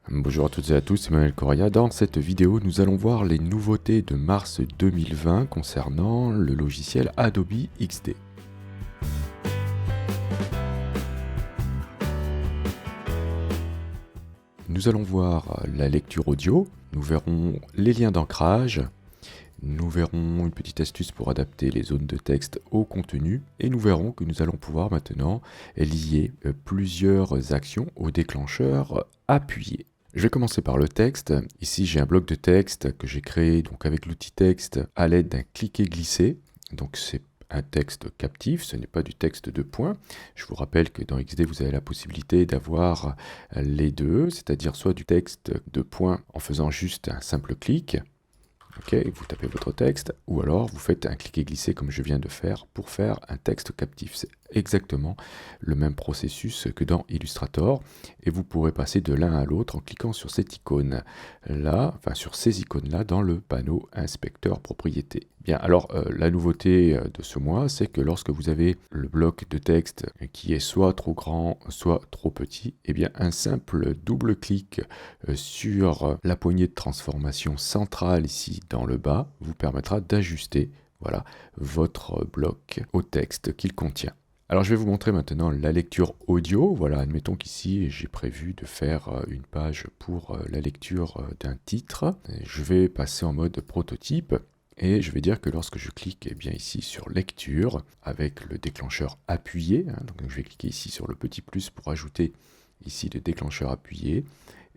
Bonjour à toutes et à tous, c'est Emmanuel Correa. Dans cette vidéo, nous allons voir les nouveautés de mars 2020 concernant le logiciel Adobe XD. Nous allons voir la lecture audio, nous verrons les liens d'ancrage, nous verrons une petite astuce pour adapter les zones de texte au contenu et nous verrons que nous allons pouvoir maintenant lier plusieurs actions au déclencheur appuyé. Je vais commencer par le texte. Ici, j'ai un bloc de texte que j'ai créé donc avec l'outil texte à l'aide d'un cliquer-glisser. Donc c'est un texte captif, ce n'est pas du texte de points. Je vous rappelle que dans XD, vous avez la possibilité d'avoir les deux, c'est-à-dire soit du texte de points en faisant juste un simple clic, vous tapez votre texte, ou alors vous faites un cliquer-glisser comme je viens de faire pour faire un texte captif. C'est exactement le même processus que dans Illustrator, et vous pourrez passer de l'un à l'autre en cliquant sur cette icône là, enfin sur ces icônes là dans le panneau inspecteur propriété. Bien, alors la nouveauté de ce mois, c'est que lorsque vous avez le bloc de texte qui est soit trop grand, soit trop petit, eh bien un simple double clic sur la poignée de transformation centrale ici dans le bas vous permettra d'ajuster votre bloc au texte qu'il contient. Alors je vais vous montrer maintenant la lecture audio. Voilà, admettons qu'ici j'ai prévu de faire une page pour la lecture d'un titre. Je vais passer en mode prototype et je vais dire que lorsque je clique bien ici sur lecture avec le déclencheur appuyé, donc je vais cliquer ici sur le petit plus pour ajouter ici le déclencheur appuyé.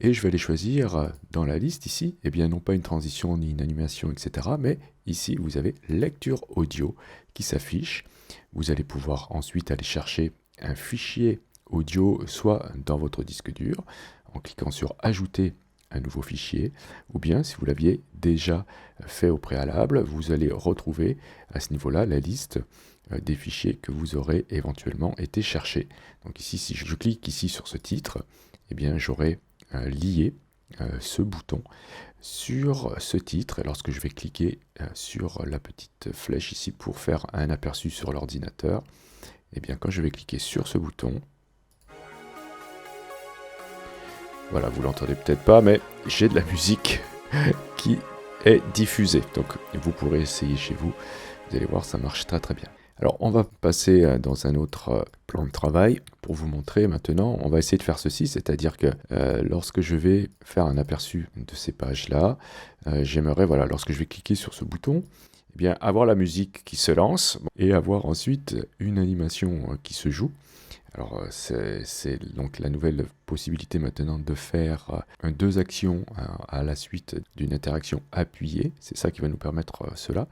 Et je vais aller choisir dans la liste ici, non pas une transition ni une animation, etc. Mais ici, vous avez lecture audio qui s'affiche. Vous allez pouvoir ensuite aller chercher un fichier audio, soit dans votre disque dur, en cliquant sur ajouter un nouveau fichier, ou bien si vous l'aviez déjà fait au préalable, vous allez retrouver à ce niveau-là la liste des fichiers que vous aurez éventuellement été chercher. Donc ici, si je clique ici sur ce titre, j'aurai lier ce bouton sur ce titre et lorsque je vais cliquer sur la petite flèche ici pour faire un aperçu sur l'ordinateur, quand je vais cliquer sur ce bouton, voilà, vous l'entendez peut-être pas, mais j'ai de la musique qui est diffusée, donc vous pourrez essayer chez vous, vous allez voir, ça marche très très bien. Alors on va passer dans un autre plan de travail pour vous montrer maintenant, on va essayer de faire ceci, c'est-à-dire que lorsque je vais faire un aperçu de ces pages-là, j'aimerais, voilà, lorsque je vais cliquer sur ce bouton, avoir la musique qui se lance et avoir ensuite une animation qui se joue. Alors c'est donc la nouvelle possibilité maintenant de faire deux actions à la suite d'une interaction appuyée, c'est ça qui va nous permettre cela.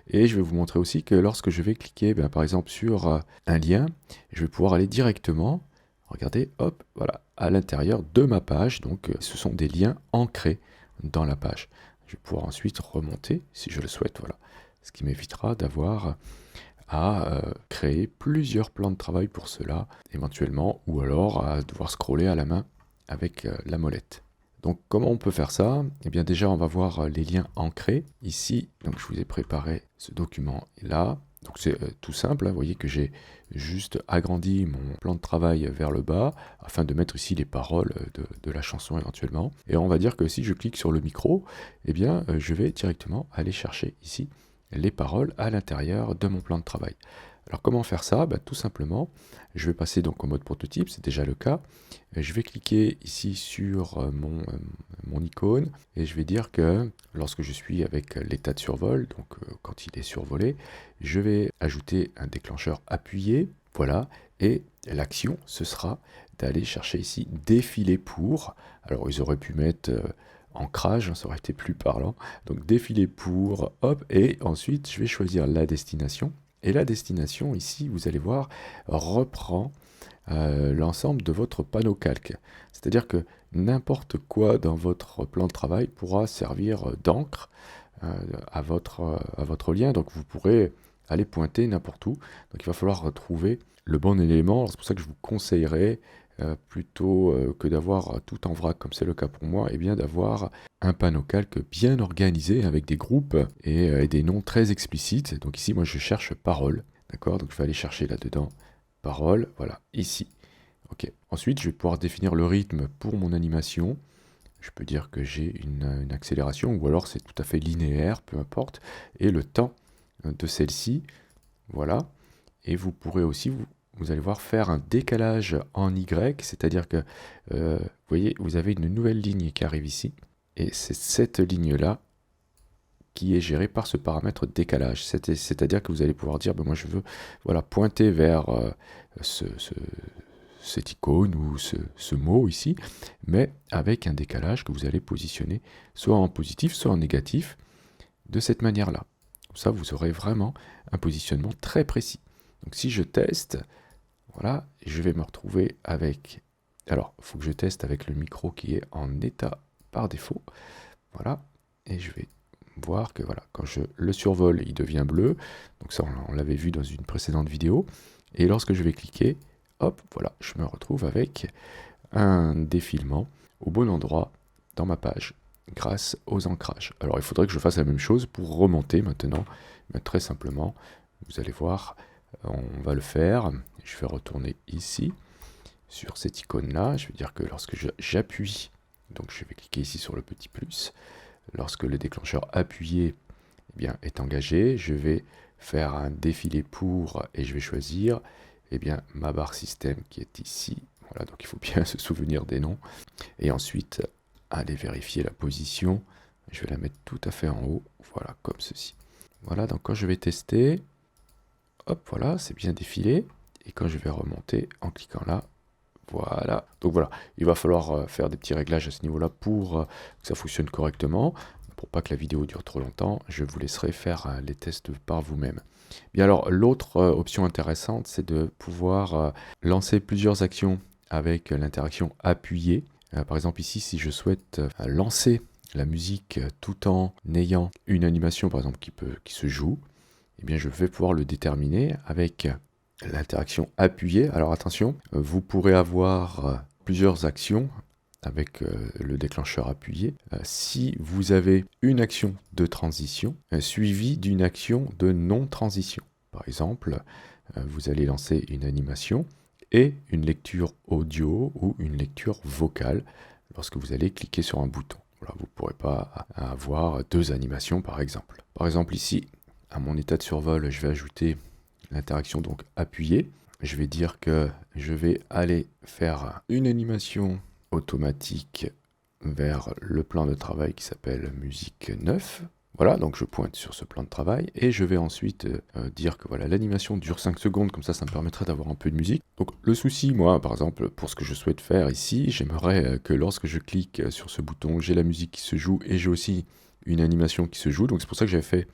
Et je vais vous montrer aussi que lorsque je vais cliquer par exemple sur un lien, je vais pouvoir aller directement, regardez, hop, voilà, à l'intérieur de ma page, donc ce sont des liens ancrés dans la page. Je vais pouvoir ensuite remonter si je le souhaite, voilà, ce qui m'évitera d'avoir à créer plusieurs plans de travail pour cela, éventuellement, ou alors à devoir scroller à la main avec la molette. Donc comment on peut faire ça? Déjà on va voir les liens ancrés. Ici, donc je vous ai préparé ce document là. Donc c'est tout simple, vous voyez que j'ai juste agrandi mon plan de travail vers le bas afin de mettre ici les paroles de la chanson éventuellement. Et on va dire que si je clique sur le micro, je vais directement aller chercher ici les paroles à l'intérieur de mon plan de travail. Alors comment faire ça? Tout simplement, je vais passer donc au mode prototype, c'est déjà le cas. Je vais cliquer ici sur mon icône et je vais dire que lorsque je suis avec l'état de survol, donc quand il est survolé, je vais ajouter un déclencheur appuyé, voilà, et l'action ce sera d'aller chercher ici défiler pour. Alors ils auraient pu mettre ancrage, ça aurait été plus parlant. Donc défiler pour, hop, et ensuite je vais choisir la destination. Et la destination ici, vous allez voir, reprend l'ensemble de votre panneau calque. C'est-à-dire que n'importe quoi dans votre plan de travail pourra servir d'encre à votre lien. Donc vous pourrez aller pointer n'importe où. Donc il va falloir retrouver le bon élément. C'est pour ça que je vous conseillerais plutôt que d'avoir tout en vrac comme c'est le cas pour moi, d'avoir un panneau calque bien organisé avec des groupes et des noms très explicites. Donc ici moi je cherche parole, d'accord, donc je vais aller chercher là-dedans parole, voilà, ici. Ok. Ensuite je vais pouvoir définir le rythme pour mon animation. je peux dire que j'ai une accélération, ou alors c'est tout à fait linéaire, peu importe, et le temps de celle-ci, voilà. Et vous pourrez aussi, vous allez voir, faire un décalage en Y, c'est-à-dire que, vous voyez, vous avez une nouvelle ligne qui arrive ici, et c'est cette ligne-là qui est gérée par ce paramètre décalage. C'est-à-dire que vous allez pouvoir dire, ben moi je veux voilà, pointer vers cette icône ou ce mot ici, mais avec un décalage que vous allez positionner soit en positif, soit en négatif, de cette manière-là. Comme ça, vous aurez vraiment un positionnement très précis. Donc si je teste, voilà, je vais me retrouver avec... Alors, il faut que je teste avec le micro qui est en état par défaut. Voilà, et je vais voir que voilà, quand je le survole, il devient bleu. Donc ça, on l'avait vu dans une précédente vidéo. Et lorsque je vais cliquer, hop, voilà, je me retrouve avec un défilement au bon endroit dans ma page grâce aux ancrages. Alors il faudrait que je fasse la même chose pour remonter maintenant, mais très simplement, vous allez voir, on va le faire. Je vais retourner ici sur cette icône là, je vais dire que lorsque j'appuie, donc je vais cliquer ici sur le petit plus, lorsque le déclencheur appuyé eh bien, est engagé, je vais faire un défilé pour et je vais choisir eh bien, ma barre système qui est ici. Voilà, donc il faut bien se souvenir des noms. Et ensuite, aller vérifier la position. Je vais la mettre tout à fait en haut, voilà, comme ceci. Voilà, donc quand je vais tester, hop, voilà, c'est bien défilé. Et quand je vais remonter en cliquant là, voilà. Donc voilà, il va falloir faire des petits réglages à ce niveau-là pour que ça fonctionne correctement. Pour pas que la vidéo dure trop longtemps, je vous laisserai faire les tests par vous-même. Bien alors, l'autre option intéressante, c'est de pouvoir lancer plusieurs actions avec l'interaction appuyée. Par exemple ici, si je souhaite lancer la musique tout en ayant une animation par exemple qui se joue, eh bien je vais pouvoir le déterminer avec l'interaction appuyée. Alors attention, vous pourrez avoir plusieurs actions avec le déclencheur appuyé. Si vous avez une action de transition suivie d'une action de non-transition. Par exemple, vous allez lancer une animation et une lecture audio ou une lecture vocale lorsque vous allez cliquer sur un bouton. Voilà, vous ne pourrez pas avoir deux animations par exemple. Par exemple ici, à mon état de survol, je vais ajouter l'interaction donc appuyée. Je vais dire que je vais aller faire une animation automatique vers le plan de travail qui s'appelle musique 9. Voilà, donc je pointe sur ce plan de travail et je vais ensuite dire que voilà, l'animation dure 5 secondes, comme ça me permettrait d'avoir un peu de musique. Donc le souci, moi, par exemple, pour ce que je souhaite faire ici, j'aimerais que lorsque je clique sur ce bouton, j'ai la musique qui se joue et j'ai aussi une animation qui se joue. Donc c'est pour ça que j'ai fait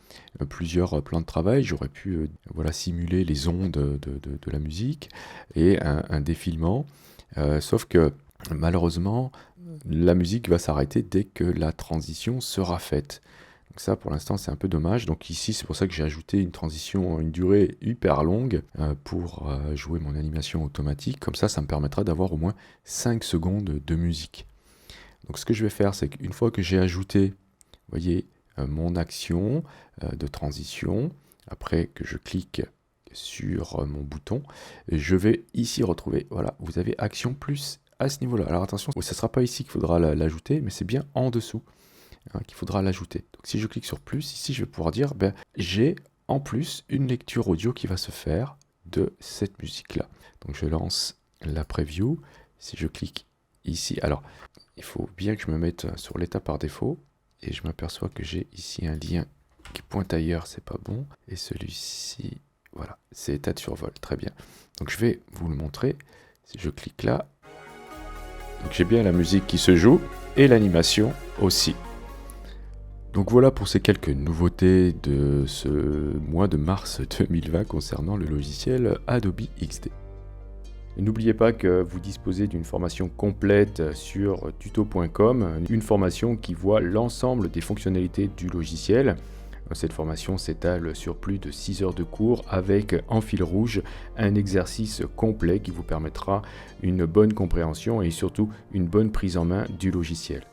plusieurs plans de travail. J'aurais pu voilà, simuler les ondes de la musique et un défilement. Sauf que malheureusement, la musique va s'arrêter dès que la transition sera faite. Donc ça, pour l'instant, c'est un peu dommage. Donc ici, c'est pour ça que j'ai ajouté une transition, une durée hyper longue pour jouer mon animation automatique. Comme ça me permettra d'avoir au moins 5 secondes de musique. Donc ce que je vais faire, c'est qu'une fois que j'ai ajouté, vous voyez, mon action de transition, après que je clique sur mon bouton, je vais ici retrouver, voilà, vous avez action plus à ce niveau-là. Alors attention, ce ne sera pas ici qu'il faudra l'ajouter, mais c'est bien en dessous qu'il faudra l'ajouter. Donc si je clique sur plus, ici je vais pouvoir dire, ben, j'ai en plus une lecture audio qui va se faire de cette musique-là. Donc je lance la preview. Si je clique ici, alors il faut bien que je me mette sur l'état par défaut, et je m'aperçois que j'ai ici un lien qui pointe ailleurs, c'est pas bon, et celui-ci, voilà, c'est état de survol, très bien. Donc je vais vous le montrer. Si je clique là, donc j'ai bien la musique qui se joue et l'animation aussi. Donc voilà pour ces quelques nouveautés de ce mois de mars 2020 concernant le logiciel Adobe XD. N'oubliez pas que vous disposez d'une formation complète sur tuto.com, une formation qui voit l'ensemble des fonctionnalités du logiciel. Cette formation s'étale sur plus de 6 heures de cours avec en fil rouge un exercice complet qui vous permettra une bonne compréhension et surtout une bonne prise en main du logiciel.